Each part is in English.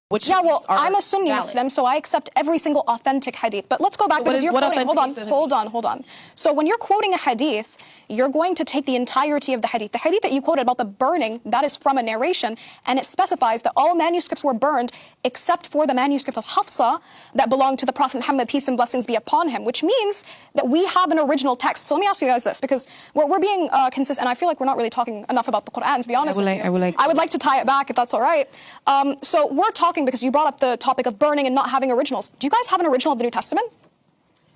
Which Yeah, well, are I'm a Sunni valid. Muslim, so I accept every single authentic hadith. But let's go back, So because you're what quoting, authentic hold on. So when you're quoting a hadith, you're going to take the entirety of the hadith. The hadith that you quoted about the burning, that is from a narration, and it specifies that all manuscripts were burned except for the manuscript of Hafsa that belonged to the Prophet Muhammad, peace and blessings be upon him, which means that we have an original text. So let me ask you guys this, because we're being consistent, and I feel like we're not really talking enough about the Quran, to be honest with you. I would like to tie it back, if that's all right. So we're talking, because you brought up the topic of burning and not having originals. Do you guys have an original of the New Testament?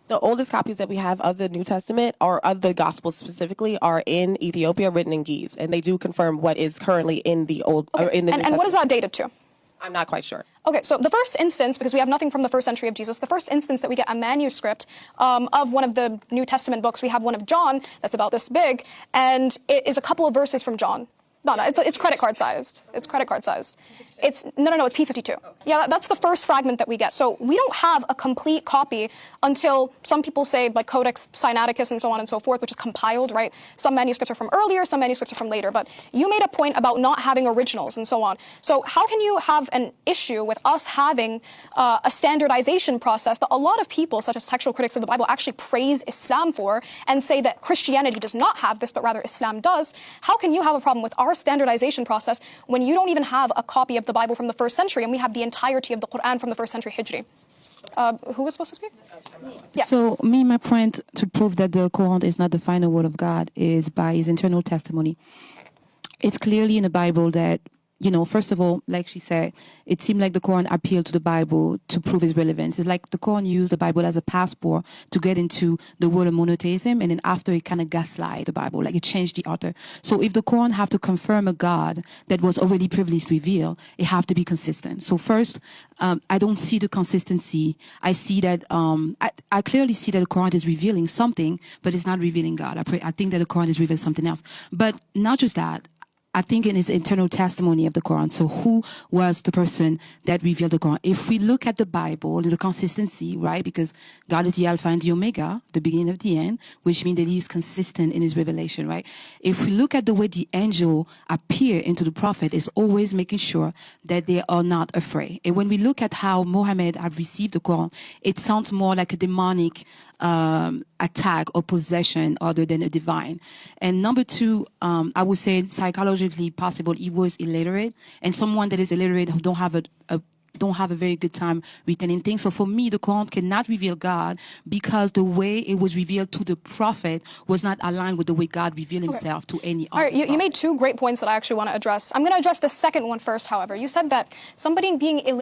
The oldest copies that we have of the New Testament, or of the Gospels specifically, are in Ethiopia, written in Ge'ez, and they do confirm what is currently in the old. Okay. Or in the New and what is Testament. that dated to? I'm not quite sure. Okay, so the first instance, because we have nothing from the first century of Jesus, the first instance that we get a manuscript of one of the New Testament books, we have one of John that's about this big, and it is a couple of verses from John. No, it's credit card sized. It's credit card sized. It's P52. Okay. Yeah, that's the first fragment that we get. So we don't have a complete copy until some people say like Codex Sinaiticus and so on and so forth, which is compiled, right? Some manuscripts are from earlier, some manuscripts are from later. But you made a point about not having originals and so on. So how can you have an issue with us having a standardization process that a lot of people, such as textual critics of the Bible, actually praise Islam for and say that Christianity does not have this, but rather Islam does? How can you have a problem with our standardization process when you don't even have a copy of the Bible from the first century and we have the entirety of the Quran from the first century Hijri? Who was supposed to speak? Yeah. So my point to prove that the Quran is not the final word of God is by his internal testimony. It's clearly in the Bible that, first of all, like she said, it seemed like the Quran appealed to the Bible to prove its relevance. It's like the Quran used the Bible as a passport to get into the world of monotheism, and then after it kind of gaslight the Bible, like it changed the author. So if the Quran have to confirm a God that was already previously revealed, it have to be consistent. So first, I don't see the consistency. I see that, I clearly see that the Quran is revealing something, but it's not revealing God. I think that the Quran is revealing something else. But not just that. I think in his internal testimony of the Quran. So who was the person that revealed the Quran? If we look at the Bible and the consistency, right? Because God is the Alpha and the Omega, the beginning of the end, which means that he is consistent in his revelation, right? If we look at the way the angel appear into the prophet, it's always making sure that they are not afraid. And when we look at how Muhammad have received the Quran, it sounds more like a demonic attack or possession other than a divine. And number two, I would say psychologically possible, he was illiterate, and someone that is illiterate who don't have a very good time retaining things. So for me, the Quran cannot reveal God because the way it was revealed to the prophet was not aligned with the way God revealed himself to any other. All right, you made two great points that I actually want to address. I'm going to address the second one first, however. You said that somebody being illiterate